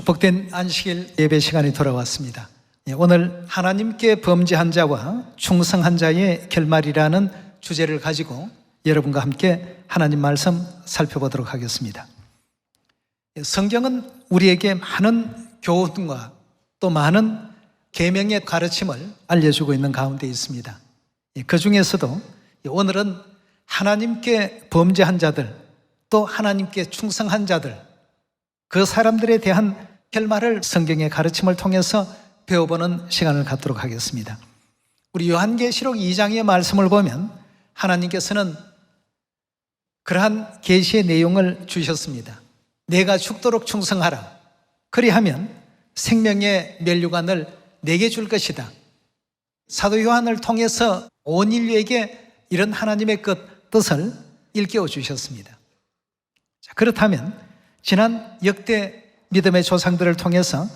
축복된 안식일 예배 시간이 돌아왔습니다. 오늘 하나님께 범죄한 자와 충성한 자의 결말이라는 주제를 가지고 여러분과 함께 하나님 말씀 살펴보도록 하겠습니다. 성경은 우리에게 많은 교훈과 또 많은 계명의 가르침을 알려주고 있는 가운데 있습니다. 그 중에서도 오늘은 하나님께 범죄한 자들, 또 하나님께 충성한 자들, 그 사람들에 대한 결말을 성경의 가르침을 통해서 배워보는 시간을 갖도록 하겠습니다. 우리 요한계시록 2장의 말씀을 보면 하나님께서는 그러한 계시의 내용을 주셨습니다. 내가 죽도록 충성하라. 그리하면 생명의 면류관을 내게 줄 것이다. 사도 요한을 통해서 온 인류에게 이런 하나님의 뜻을 일깨워 주셨습니다. 그렇다면 지난 역대 믿음의 조상들을 통해서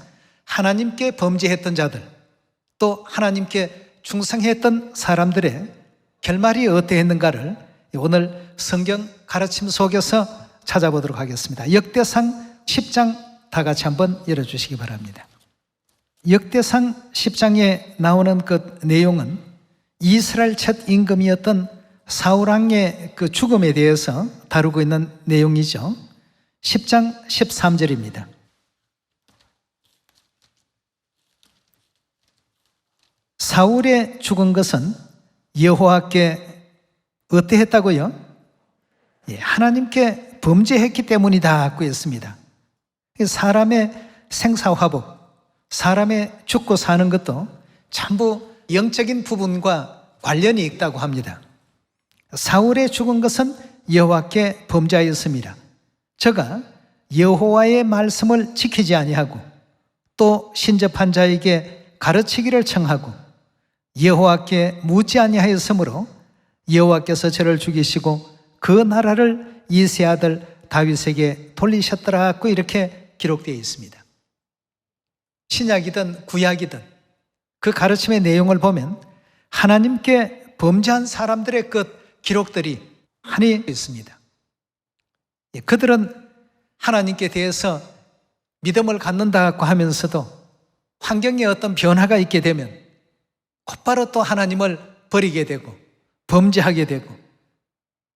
하나님께 범죄했던 자들, 또 하나님께 충성했던 사람들의 결말이 어떠했는가를 오늘 성경 가르침 속에서 찾아보도록 하겠습니다. 역대상 10장 다 같이 한번 열어주시기 바랍니다. 역대상 10장에 나오는 그 내용은 이스라엘 첫 임금이었던 사울 왕의 그 죽음에 대해서 다루고 있는 내용이죠. 10장 13절입니다. 사울의 죽은 것은 여호와께 어떠했다고요? 하나님께 범죄했기 때문이다 했습니다. 사람의 생사화복, 사람의 죽고 사는 것도 전부 영적인 부분과 관련이 있다고 합니다. 사울의 죽은 것은 여호와께 범죄하였습니다. 저가 여호와의 말씀을 지키지 아니하고 또 신접한 자에게 가르치기를 청하고 여호와께 묻지 아니하였으므로 여호와께서 저를 죽이시고 그 나라를 이새 아들 다윗에게 돌리셨더라고 이렇게 기록되어 있습니다. 신약이든 구약이든 그 가르침의 내용을 보면 하나님께 범죄한 사람들의 그 기록들이 많이 있습니다. 그들은 하나님께 대해서 믿음을 갖는다고 하면서도 환경에 어떤 변화가 있게 되면 곧바로 또 하나님을 버리게 되고 범죄하게 되고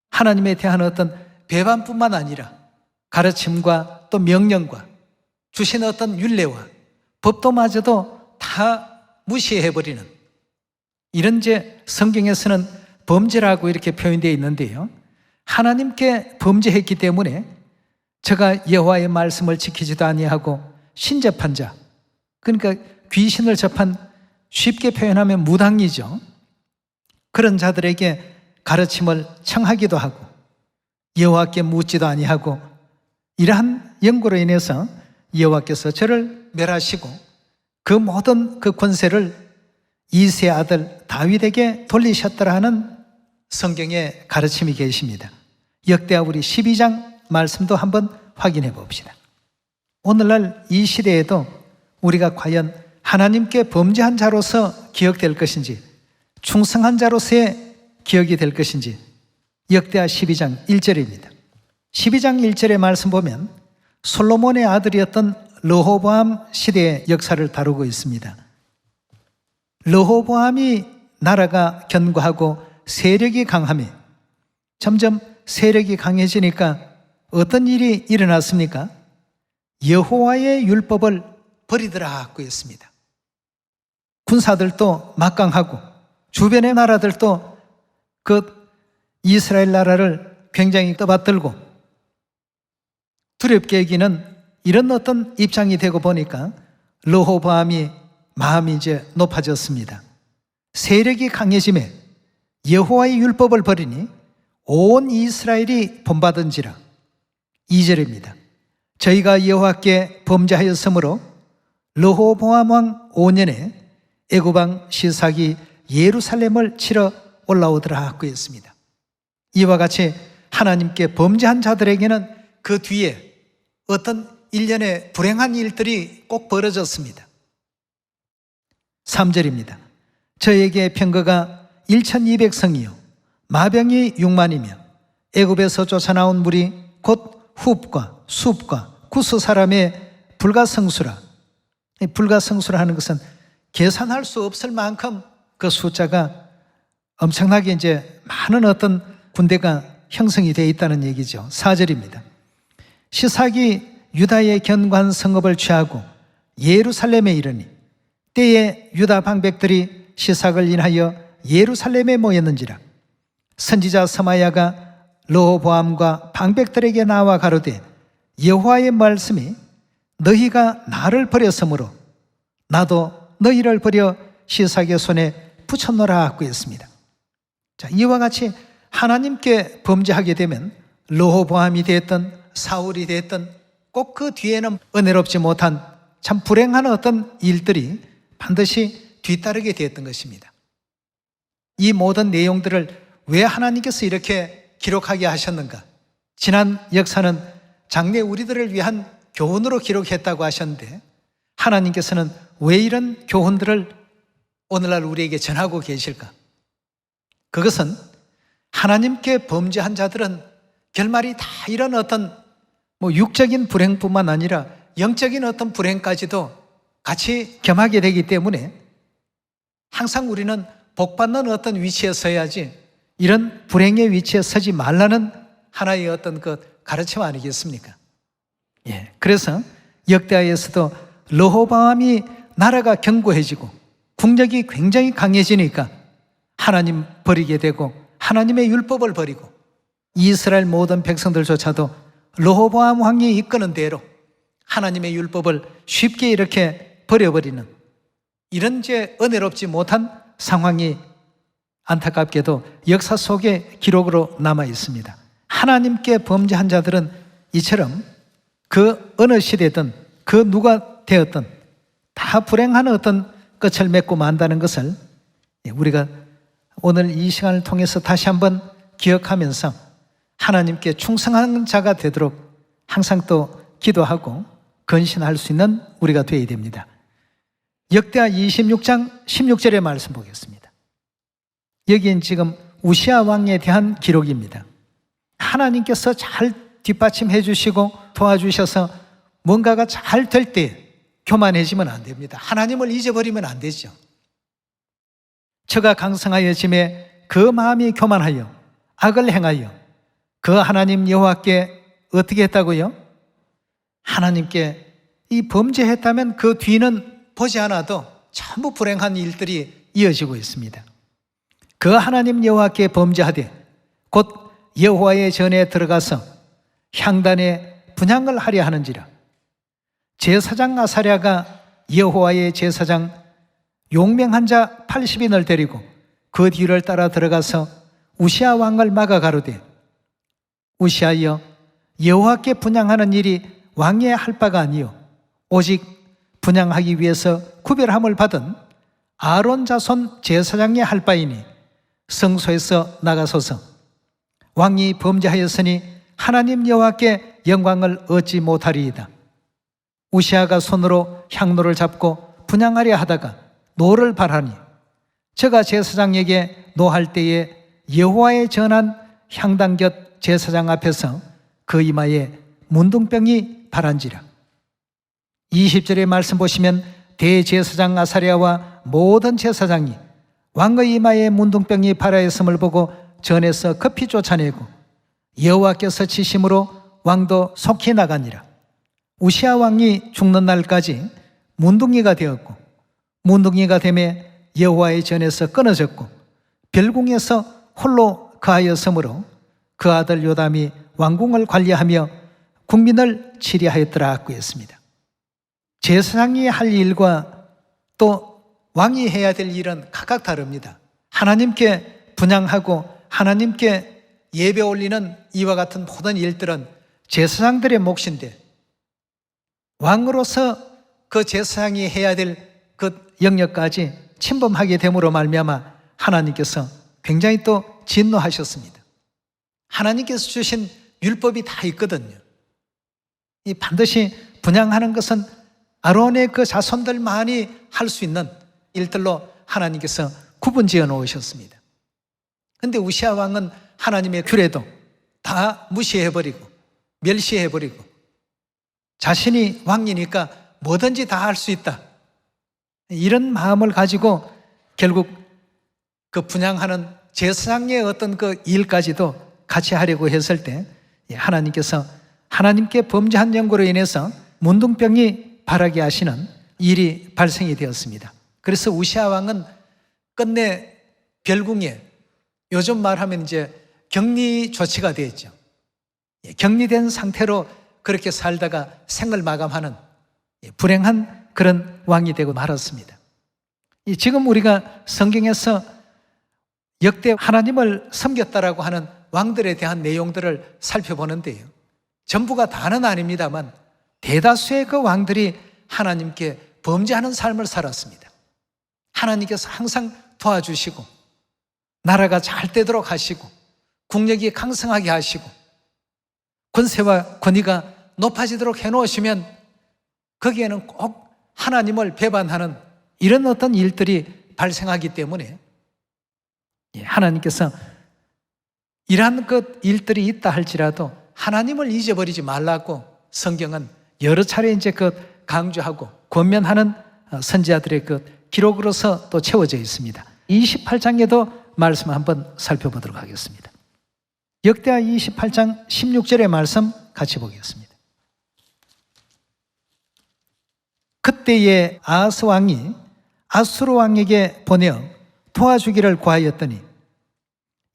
하나님에 대한 어떤 배반뿐만 아니라 가르침과 또 명령과 주신 어떤 율례와 법도마저도 다 무시해버리는 이런 성경에서는 범죄라고 이렇게 표현되어 있는데요. 하나님께 범죄했기 때문에 저가 여호와의 말씀을 지키지도 아니하고 신접한 자, 그러니까 귀신을 접한, 쉽게 표현하면 무당이죠. 그런 자들에게 가르침을 청하기도 하고 여호와께 묻지도 아니하고 이러한 연고로 인해서 여호와께서 저를 멸하시고 그 모든 그 권세를 이새 아들 다윗에게 돌리셨더라 하는 성경의 가르침이 계십니다. 역대하 우리 12장 말씀도 한번 확인해 봅시다. 오늘날 이 시대에도 우리가 과연 하나님께 범죄한 자로서 기억될 것인지 충성한 자로서의 기억이 될 것인지 역대하 12장 1절입니다. 12장 1절의 말씀 보면 솔로몬의 아들이었던 르호보암 시대의 역사를 다루고 있습니다. 르호보암이 나라가 견고하고 세력이 강하며 점점 세력이 강해지니까 어떤 일이 일어났습니까? 여호와의 율법을 버리더라고 했습니다. 군사들도 막강하고 주변의 나라들도 그 이스라엘 나라를 굉장히 떠받들고 두렵게 여기는 이런 어떤 입장이 되고 보니까 르호보암이 마음이 이제 높아졌습니다. 세력이 강해짐에 여호와의 율법을 버리니 온 이스라엘이 본받은지라. 2절입니다. 저희가 여호와께 범죄하였으므로 르호보암 왕 5년에 애굽 왕 시삭이 예루살렘을 치러 올라오더라 고 했습니다. 이와 같이 하나님께 범죄한 자들에게는 그 뒤에 어떤 일련의 불행한 일들이 꼭 벌어졌습니다. 3절입니다. 저에게 병거가 1200성이요 마병이 6만이며 애굽에서 쫓아나온 물이 곧 훅과 숲과 구스 사람의 불가성수라. 이 불가성수라 하는 것은 계산할 수 없을 만큼 그 숫자가 엄청나게 이제 많은 어떤 군대가 형성이 되어 있다는 얘기죠. 4절입니다. 시삭이 유다의 견고한 성읍을 취하고 예루살렘에 이르니 때에 유다 방백들이 시삭을 인하여 예루살렘에 모였는지라. 선지자 스마야가 르호보암과 방백들에게 나와 가로되 여호와의 말씀이 너희가 나를 버렸으므로 나도 너희를 버려 시삭의 손에 붙였노라 하고 했습니다. 자, 이와 같이 하나님께 범죄하게 되면 르호보암이 됐든 사울이 됐든 꼭 그 뒤에는 은혜롭지 못한 참 불행한 어떤 일들이 반드시 뒤따르게 되었던 것입니다. 이 모든 내용들을 왜 하나님께서 이렇게 기록하게 하셨는가? 지난 역사는 장래 우리들을 위한 교훈으로 기록했다고 하셨는데 하나님께서는 왜 이런 교훈들을 오늘날 우리에게 전하고 계실까? 그것은 하나님께 범죄한 자들은 결말이 다 이런 어떤 육적인 불행뿐만 아니라 영적인 어떤 불행까지도 같이 겸하게 되기 때문에 항상 우리는 복받는 어떤 위치에 서야지 이런 불행의 위치에 서지 말라는 하나의 어떤 그 가르침 아니겠습니까? 예. 그래서 역대하에서도 르호보암이 나라가 견고해지고 국력이 굉장히 강해지니까 하나님 버리게 되고 하나님의 율법을 버리고 이스라엘 모든 백성들조차도 르호보암 왕이 이끄는 대로 하나님의 율법을 쉽게 이렇게 버려버리는 이런 제 은혜롭지 못한 상황이 안타깝게도 역사 속에 기록으로 남아 있습니다. 하나님께 범죄한 자들은 이처럼 그 어느 시대든 그 누가 되었든 다 불행한 어떤 끝을 맺고 만다는 것을 우리가 오늘 이 시간을 통해서 다시 한번 기억하면서 하나님께 충성한 자가 되도록 항상 또 기도하고 건신할 수 있는 우리가 되어야 됩니다. 역대하 26장 16절의 말씀 보겠습니다. 여기엔 지금 우시아 왕에 대한 기록입니다. 하나님께서 잘 뒷받침해 주시고 도와주셔서 뭔가가 잘 될 때 교만해지면 안 됩니다. 하나님을 잊어버리면 안 되죠. 저가 강성하여짐에 그 마음이 교만하여 악을 행하여 그 하나님 여호와께 어떻게 했다고요? 하나님께 이 범죄했다면 그 뒤는 보지 않아도 전부 불행한 일들이 이어지고 있습니다. 그 하나님 여호와께 범죄하되 곧 여호와의 전에 들어가서 향단에 분향을 하려 하는지라. 제사장 아사랴가 여호와의 제사장 용맹한 자 80인을 데리고 그 뒤를 따라 들어가서 우시아 왕을 막아 가로되 우시아여 여호와께 분향하는 일이 왕의 할 바가 아니요 오직 분향하기 위해서 구별함을 받은 아론 자손 제사장의 할 바이니 성소에서 나가소서. 왕이 범죄하였으니 하나님 여호와께 영광을 얻지 못하리이다. 우시아가 손으로 향로를 잡고 분향하려 하다가 노를 발하니 저가 제사장에게 노할 때에 여호와의 전한 향단 곁 제사장 앞에서 그 이마에 문둥병이 발한지라. 20절의 말씀 보시면 대제사장 아사랴와 모든 제사장이 왕의 이마에 문둥병이 발하였음을 보고 전에서 급히 쫓아내고 여호와께서 치심으로 왕도 속히 나가니라. 우시아 왕이 죽는 날까지 문둥이가 되었고 문둥이가 되매 여호와의 전에서 끊어졌고 별궁에서 홀로 거하였으므로 그 아들 요담이 왕궁을 관리하며 국민을 치리하였더라 하고 했습니다. 제사장이 할 일과 또 왕이 해야 될 일은 각각 다릅니다. 하나님께 분향하고 하나님께 예배 올리는 이와 같은 모든 일들은 제사장들의 몫인데 왕으로서 그 제사장이 해야 될 그 영역까지 침범하게 됨으로 말미암아 하나님께서 굉장히 또 진노하셨습니다. 하나님께서 주신 율법이 다 있거든요. 이 반드시 분향하는 것은 아론의 그 자손들만이 할 수 있는 일들로 하나님께서 구분지어 놓으셨습니다. 그런데 우시아 왕은 하나님의 규례도 다 무시해버리고 멸시해버리고 자신이 왕이니까 뭐든지 다 할 수 있다. 이런 마음을 가지고 결국 그 분향하는 제사장의 어떤 그 일까지도 같이 하려고 했을 때 하나님께서 하나님께 범죄한 연고로 인해서 문둥병이 발하게 하시는 일이 발생이 되었습니다. 그래서 우시아 왕은 끝내 별궁에, 요즘 말하면 이제 격리 조치가 되었죠. 격리된 상태로 그렇게 살다가 생을 마감하는 불행한 그런 왕이 되고 말았습니다. 지금 우리가 성경에서 역대 하나님을 섬겼다라고 하는 왕들에 대한 내용들을 살펴보는데요, 전부가 다는 아닙니다만 대다수의 그 왕들이 하나님께 범죄하는 삶을 살았습니다. 하나님께서 항상 도와주시고 나라가 잘 되도록 하시고 국력이 강성하게 하시고 권세와 권위가 높아지도록 해놓으시면 거기에는 꼭 하나님을 배반하는 이런 어떤 일들이 발생하기 때문에 하나님께서 이러한 그 일들이 있다 할지라도 하나님을 잊어버리지 말라고 성경은 여러 차례 이제 그 강조하고 권면하는 선지자들의 그 기록으로서 또 채워져 있습니다. 28장에도 말씀 한번 살펴보도록 하겠습니다. 역대하 28장 16절의 말씀 같이 보겠습니다. 그때에 아하스 왕이 아수르 왕에게 보내어 도와주기를 구하였더니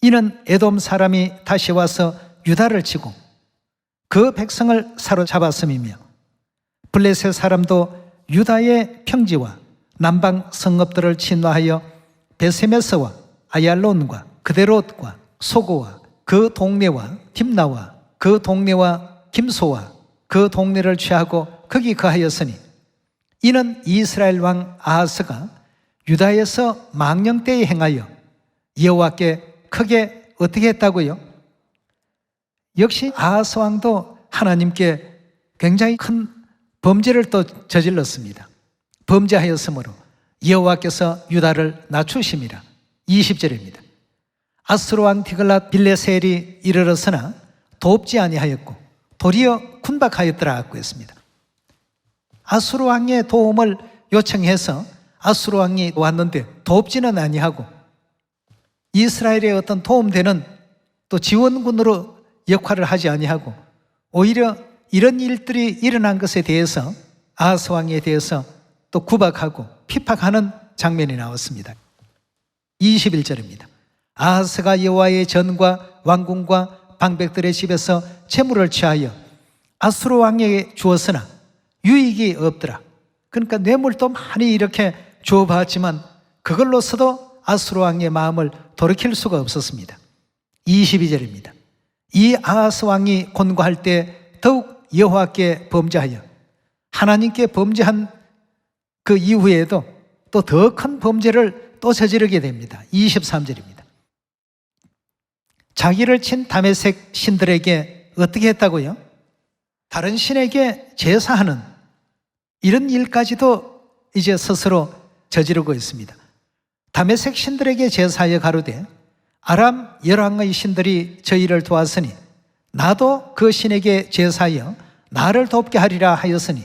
이는 에돔 사람이 다시 와서 유다를 치고 그 백성을 사로잡았음이며 블레셋 사람도 유다의 평지와 남방 성읍들을 침노하여 베세메스와 아얄론과 그데롯과 소고와 그 동네와 딥나와 그 동네와 김소와 그 동네를 취하고 거기 거하였으니 이는 이스라엘 왕 아하스가 유다에서 망령 때에 행하여 여호와께 크게 어떻게 했다고요? 역시 아하스 왕도 하나님께 굉장히 큰 범죄를 또 저질렀습니다. 범죄하였으므로 여호와께서 유다를 낮추심이라. 20절입니다. 아수르 왕 디글랏 빌레셀이 이르렀으나 돕지 아니하였고 도리어 군박하였더라고 했습니다. 아수르 왕의 도움을 요청해서 아수르 왕이 왔는데 돕지는 아니하고 이스라엘의 어떤 도움되는 또 지원군으로 역할을 하지 아니하고 오히려 이런 일들이 일어난 것에 대해서 아하스 왕에 대해서 또 구박하고 핍박하는 장면이 나왔습니다. 21절입니다. 아하스가 여호와의 전과 왕궁과 방백들의 집에서 재물을 취하여 아수르 왕에게 주었으나 유익이 없더라. 그러니까 뇌물도 많이 이렇게 주어봤지만 그걸로서도 아수르 왕의 마음을 돌이킬 수가 없었습니다. 22절입니다. 이 아하스 왕이 권고할 때 더욱 여호와께 범죄하여 하나님께 범죄한 그 이후에도 또 더 큰 범죄를 또 저지르게 됩니다. 23절입니다. 자기를 친 다메섹 신들에게 어떻게 했다고요? 다른 신에게 제사하는 이런 일까지도 이제 스스로 저지르고 있습니다. 다메섹 신들에게 제사하여 가로되 아람 열왕의 신들이 저희를 도왔으니 나도 그 신에게 제사하여 나를 돕게 하리라 하였으니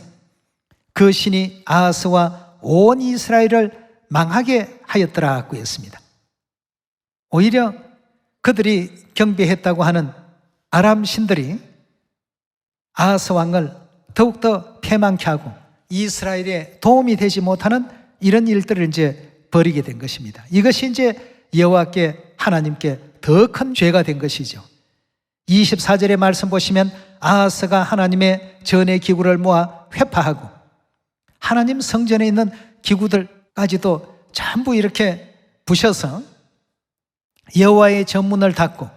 그 신이 아하스와 온 이스라엘을 망하게 하였더라고 했습니다. 오히려 그들이 경배했다고 하는 아람 신들이 아하스 왕을 더욱더 패망케 하고 이스라엘에 도움이 되지 못하는 이런 일들을 이제 벌이게 된 것입니다. 이것이 이제 여호와께 하나님께 더 큰 죄가 된 것이죠. 24절의 말씀 보시면 아하스가 하나님의 전의 기구를 모아 회파하고 하나님 성전에 있는 기구들까지도 전부 이렇게 부셔서 여호와의 전문을 닫고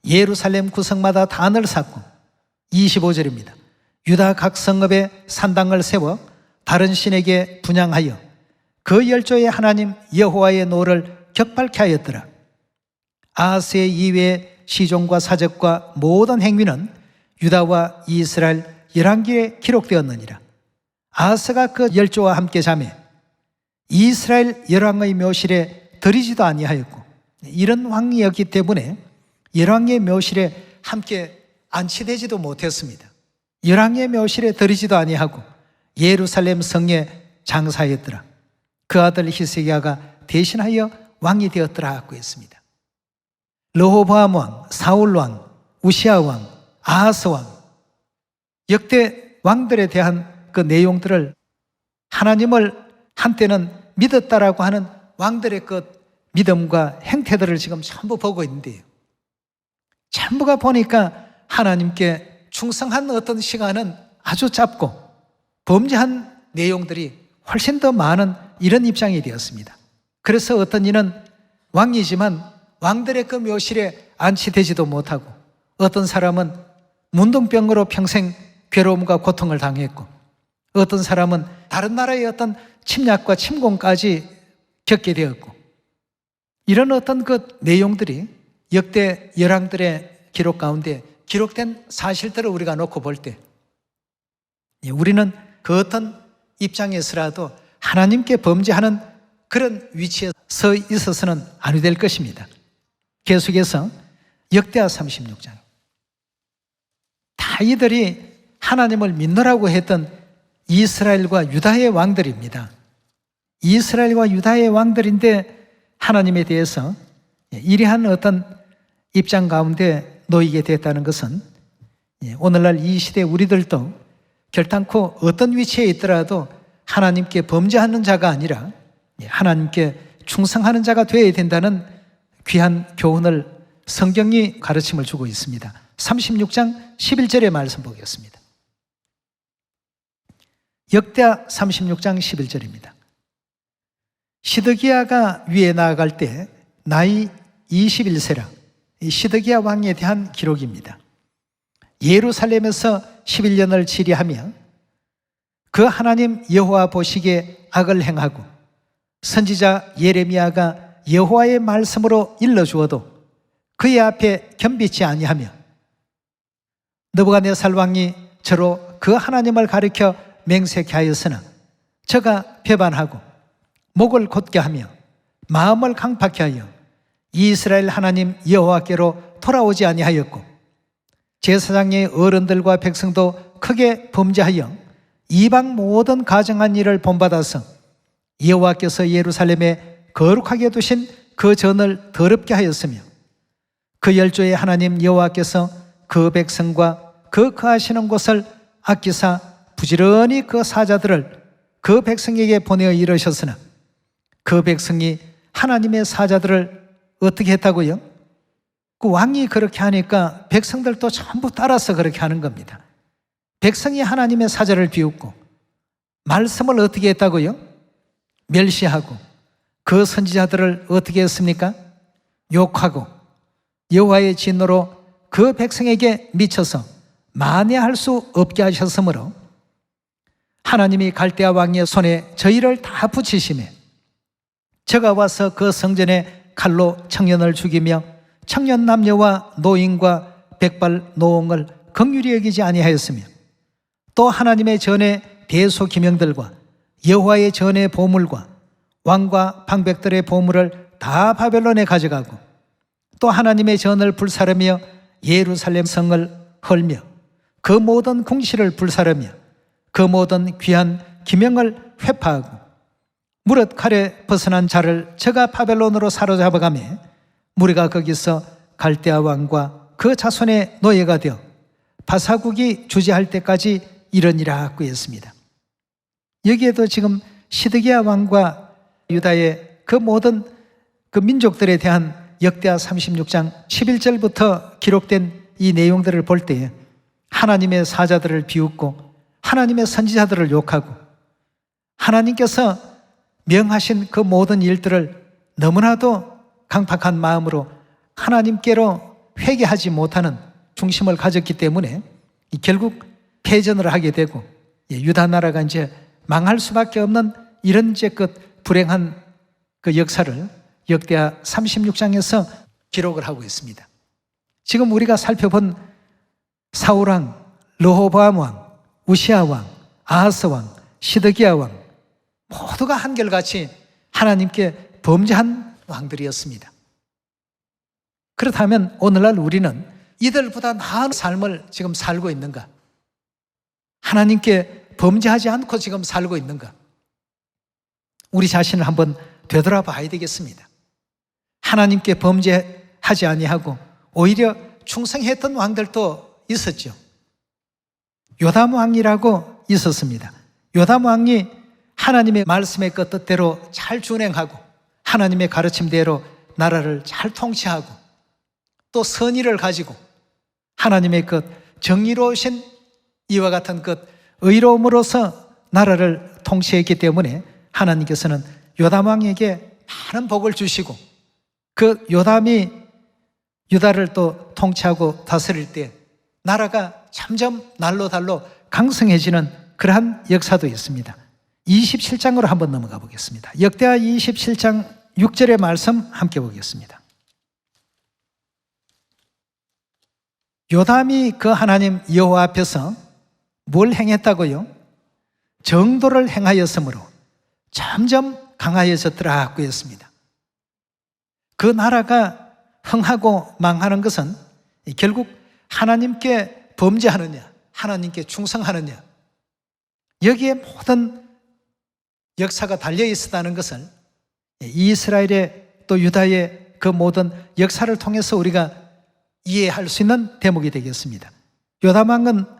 예루살렘 구석마다 단을 쌓고 25절입니다. 유다 각 성읍에 산당을 세워 다른 신에게 분향하여 그 열조의 하나님 여호와의 노를 격발케 하였더라. 아하스의 이외의 시종과 사적과 모든 행위는 유다와 이스라엘 열왕기에 기록되었느니라. 아하스가 그 열조와 함께 자매 이스라엘 열왕의 묘실에 들이지도 아니하였고 이런 왕이었기 때문에 열왕의 묘실에 함께 안치되지도 못했습니다. 열왕의 묘실에 들이지도 아니하고 예루살렘 성에 장사했더라. 그 아들 히스기야가 대신하여 왕이 되었더라 하고 했습니다. 르호보암 왕, 사울 왕, 우시아 왕, 아하스 왕, 역대 왕들에 대한 그 내용들을 하나님을 한때는 믿었다라고 하는 왕들의 그 믿음과 행태들을 지금 전부 보고 있는데요. 전부가 보니까 하나님께 충성한 어떤 시간은 아주 짧고 범죄한 내용들이 훨씬 더 많은 이런 입장이 되었습니다. 그래서 어떤 이는 왕이지만 왕들의 그 묘실에 안치되지도 못하고, 어떤 사람은 문둥병으로 평생 괴로움과 고통을 당했고, 어떤 사람은 다른 나라의 어떤 침략과 침공까지 겪게 되었고, 이런 어떤 그 내용들이 역대 열왕들의 기록 가운데 기록된 사실들을 우리가 놓고 볼 때 우리는 그 어떤 입장에서라도 하나님께 범죄하는 그런 위치에 서 있어서는 아니 될 것입니다. 계속해서 역대하 36장, 다 이들이 하나님을 믿노라고 했던 이스라엘과 유다의 왕들입니다. 이스라엘과 유다의 왕들인데 하나님에 대해서 이러한 어떤 입장 가운데 놓이게 됐다는 것은 오늘날 이 시대 우리들도 결단코 어떤 위치에 있더라도 하나님께 범죄하는 자가 아니라 하나님께 충성하는 자가 되어야 된다는 귀한 교훈을 성경이 가르침을 주고 있습니다. 36장 11절의 말씀 보겠습니다. 역대하 36장 11절입니다. 시드기야가 위에 나아갈 때 나이 21세라. 시드기야 왕에 대한 기록입니다. 예루살렘에서 11년을 치리하며 그 하나님 여호와 보시기에 악을 행하고 선지자 예레미야가 여호와의 말씀으로 일러주어도 그의 앞에 겸비치 아니하며 느부갓네살 왕이 저로 그 하나님을 가리켜 맹세케 하였으나 저가 배반하고 목을 곧게 하며 마음을 강팍케 하여 이스라엘 하나님 여호와께로 돌아오지 아니하였고 제사장의 어른들과 백성도 크게 범죄하여 이방 모든 가정한 일을 본받아서 여호와께서 예루살렘에 거룩하게 두신 그 전을 더럽게 하였으며 그 열조의 하나님 여호와께서 그 백성과 그 거하시는 곳을 아끼사 부지런히 그 사자들을 그 백성에게 보내어 이르셨으나 그 백성이 하나님의 사자들을 어떻게 했다고요? 그 왕이 그렇게 하니까 백성들도 전부 따라서 그렇게 하는 겁니다. 백성이 하나님의 사자를 비웃고 말씀을 어떻게 했다고요? 멸시하고 그 선지자들을 어떻게 했습니까? 욕하고 여호와의 진노로 그 백성에게 미쳐서 만회할 수 없게 하셨으므로 하나님이 갈대아 왕의 손에 저희를 다 붙이시매 저가 와서 그 성전에 칼로 청년을 죽이며 청년 남녀와 노인과 백발 노홍을 긍휼히 여기지 아니하였으며 또 하나님의 전의 대소 기명들과 여호와의 전의 보물과 왕과 방백들의 보물을 다 바벨론에 가져가고 또 하나님의 전을 불사르며 예루살렘 성을 헐며 그 모든 궁실을 불사르며 그 모든 귀한 기명을 회파하고 무릇 칼에 벗어난 자를 저가 바벨론으로 사로잡아가며 무리가 거기서 갈대아 왕과 그 자손의 노예가 되어 바사국이 주재할 때까지 이러니라 하고 했습니다. 여기에도 지금 시드기야 왕과 유다의 그 모든 그 민족들에 대한 역대하 36장 11절부터 기록된 이 내용들을 볼 때 하나님의 사자들을 비웃고 하나님의 선지자들을 욕하고 하나님께서 명하신 그 모든 일들을 너무나도 강팍한 마음으로 하나님께로 회개하지 못하는 중심을 가졌기 때문에 결국 패전을 하게 되고 유다 나라가 이제 망할 수밖에 없는 이런 이제 그 불행한 그 역사를 역대하 36장에서 기록을 하고 있습니다. 지금 우리가 살펴본 사울왕, 르호보암 왕, 우시아 왕, 아하스 왕, 시드기야 왕 모두가 한결같이 하나님께 범죄한 왕들이었습니다. 그렇다면 오늘날 우리는 이들보다 나은 삶을 지금 살고 있는가? 하나님께 범죄하지 않고 지금 살고 있는가? 우리 자신을 한번 되돌아봐야 되겠습니다. 하나님께 범죄하지 아니하고 오히려 충성했던 왕들도 있었죠. 요담 왕이라고 있었습니다. 요담 왕이 하나님의 말씀의 그 뜻대로 잘 준행하고 하나님의 가르침대로 나라를 잘 통치하고 또 선의를 가지고 하나님의 그 정의로우신 이와 같은 그 의로움으로서 나라를 통치했기 때문에 하나님께서는 요담 왕에게 많은 복을 주시고 그 요담이 유다를 또 통치하고 다스릴 때 나라가 점점 날로 달로 강성해지는 그러한 역사도 있습니다. 27장으로 한번 넘어가 보겠습니다. 역대하 27장 6절의 말씀 함께 보겠습니다. 요담이 그 하나님 여호와 앞에서 뭘 행했다고요? 정도를 행하였으므로 점점 강하여졌더라고 했습니다. 그 나라가 흥하고 망하는 것은 결국 하나님께 범죄하느냐, 하나님께 충성하느냐, 여기에 모든 역사가 달려 있었다는 것을 이스라엘의 또 유다의 그 모든 역사를 통해서 우리가 이해할 수 있는 대목이 되겠습니다. 요담 왕은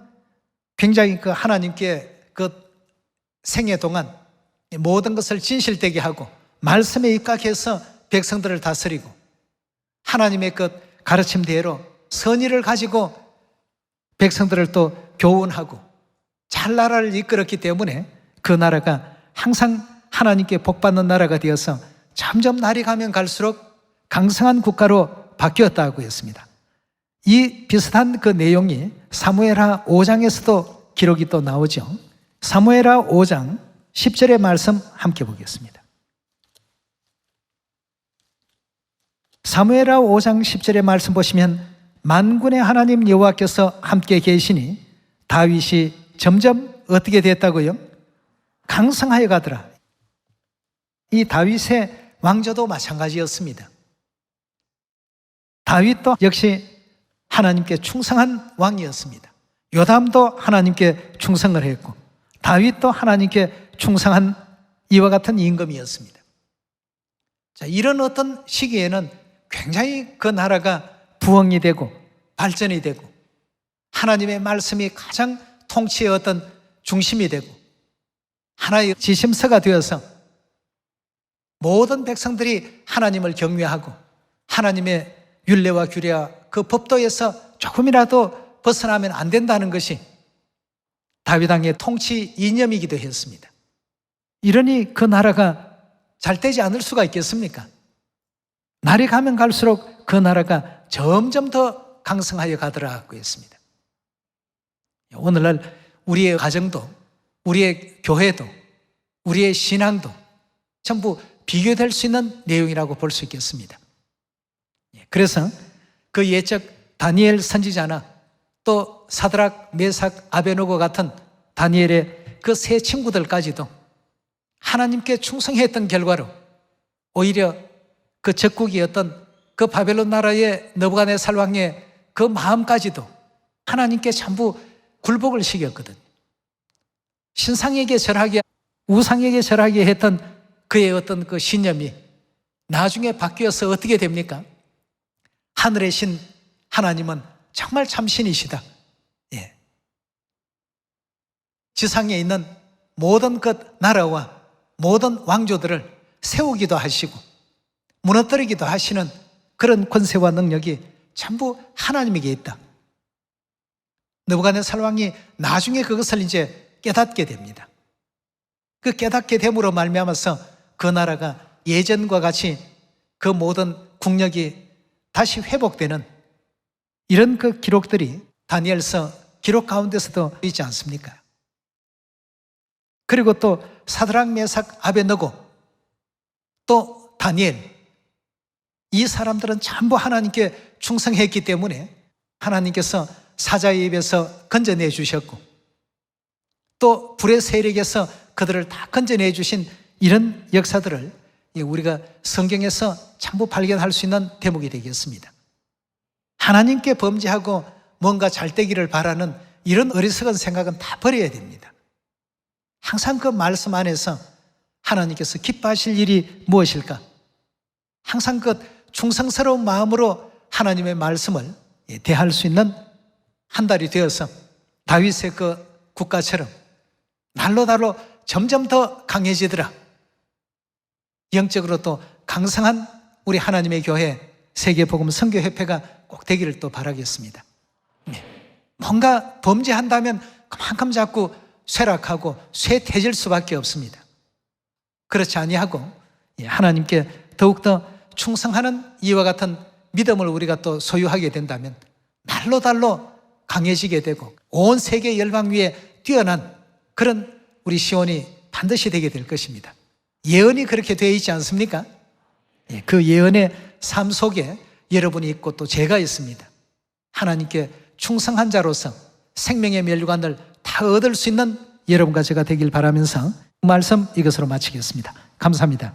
굉장히 그 하나님께 그 생애 동안 모든 것을 진실되게 하고 말씀에 입각해서 백성들을 다스리고 하나님의 그 가르침대로 선의를 가지고 백성들을 또 교훈하고 잘 나라를 이끌었기 때문에 그 나라가 항상 하나님께 복받는 나라가 되어서 점점 날이 가면 갈수록 강성한 국가로 바뀌었다고 했습니다. 이 비슷한 그 내용이 사무엘하 5장에서도 기록이 또 나오죠. 사무엘하 5장 10절의 말씀 함께 보겠습니다. 사무엘하 5장 10절의 말씀 보시면 만군의 하나님 여호와께서 함께 계시니 다윗이 점점 어떻게 됐다고요? 강성하여 가더라. 이 다윗의 왕조도 마찬가지였습니다. 다윗도 역시 하나님께 충성한 왕이었습니다. 요담도 하나님께 충성을 했고 다윗도 하나님께 충성한 이와 같은 임금이었습니다. 자, 이런 어떤 시기에는 굉장히 그 나라가 부흥이 되고 발전이 되고 하나님의 말씀이 가장 통치의 어떤 중심이 되고 하나의 지심서가 되어서 모든 백성들이 하나님을 경외하고 하나님의 율례와 규례와 그 법도에서 조금이라도 벗어나면 안 된다는 것이 다윗 왕의 통치 이념이기도 했습니다. 이러니 그 나라가 잘 되지 않을 수가 있겠습니까? 날이 가면 갈수록 그 나라가 점점 더 강성하여 가더라고 했습니다. 오늘날 우리의 가정도 우리의 교회도 우리의 신앙도 전부 비교될 수 있는 내용이라고 볼 수 있겠습니다. 그래서 그 예적 다니엘 선지자나 또 사드락, 메삭, 아베노고 같은 다니엘의 그 세 친구들까지도 하나님께 충성했던 결과로 오히려 그 적국이었던 그 바벨론 나라의 느부갓네살 왕의 그 마음까지도 하나님께 전부 굴복을 시켰거든요. 신상에게 절하게, 우상에게 절하게 했던 그의 어떤 그 신념이 나중에 바뀌어서 어떻게 됩니까? 하늘의 신 하나님은 정말 참신이시다. 예. 지상에 있는 모든 것 나라와 모든 왕조들을 세우기도 하시고 무너뜨리기도 하시는 그런 권세와 능력이 전부 하나님에게 있다. 느부갓네살 왕이 나중에 그것을 이제 깨닫게 됩니다. 그 깨닫게 됨으로 말미암아서 그 나라가 예전과 같이 그 모든 국력이 다시 회복되는 이런 그 기록들이 다니엘서 기록 가운데서도 있지 않습니까? 그리고 또 사드락, 메삭, 아베느고 또 다니엘, 이 사람들은 전부 하나님께 충성했기 때문에 하나님께서 사자의 입에서 건져내 주셨고 또 불의 세력에서 그들을 다 건져내 주신 이런 역사들을 우리가 성경에서 전부 발견할 수 있는 대목이 되겠습니다. 하나님께 범죄하고 뭔가 잘 되기를 바라는 이런 어리석은 생각은 다 버려야 됩니다. 항상 그 말씀 안에서 하나님께서 기뻐하실 일이 무엇일까? 항상 그 충성스러운 마음으로 하나님의 말씀을 대할 수 있는 한 달이 되어서 다윗의 그 국가처럼 날로 점점 더 강해지더라. 영적으로 또 강성한 우리 하나님의 교회 세계복음 선교협회가 꼭 되기를 또 바라겠습니다. 뭔가 범죄한다면 그만큼 자꾸 쇠락하고 쇠퇴질 수밖에 없습니다. 그렇지 아니하고 하나님께 더욱더 충성하는 이와 같은 믿음을 우리가 또 소유하게 된다면 날로 강해지게 되고 온 세계 열방 위에 뛰어난 그런 우리 시온이 반드시 되게 될 것입니다. 예언이 그렇게 되어 있지 않습니까? 그 예언의 삶 속에 여러분이 있고 또 제가 있습니다. 하나님께 충성한 자로서 생명의 멸류관을 다 얻을 수 있는 여러분과 제가 되길 바라면서 말씀 이것으로 마치겠습니다. 감사합니다.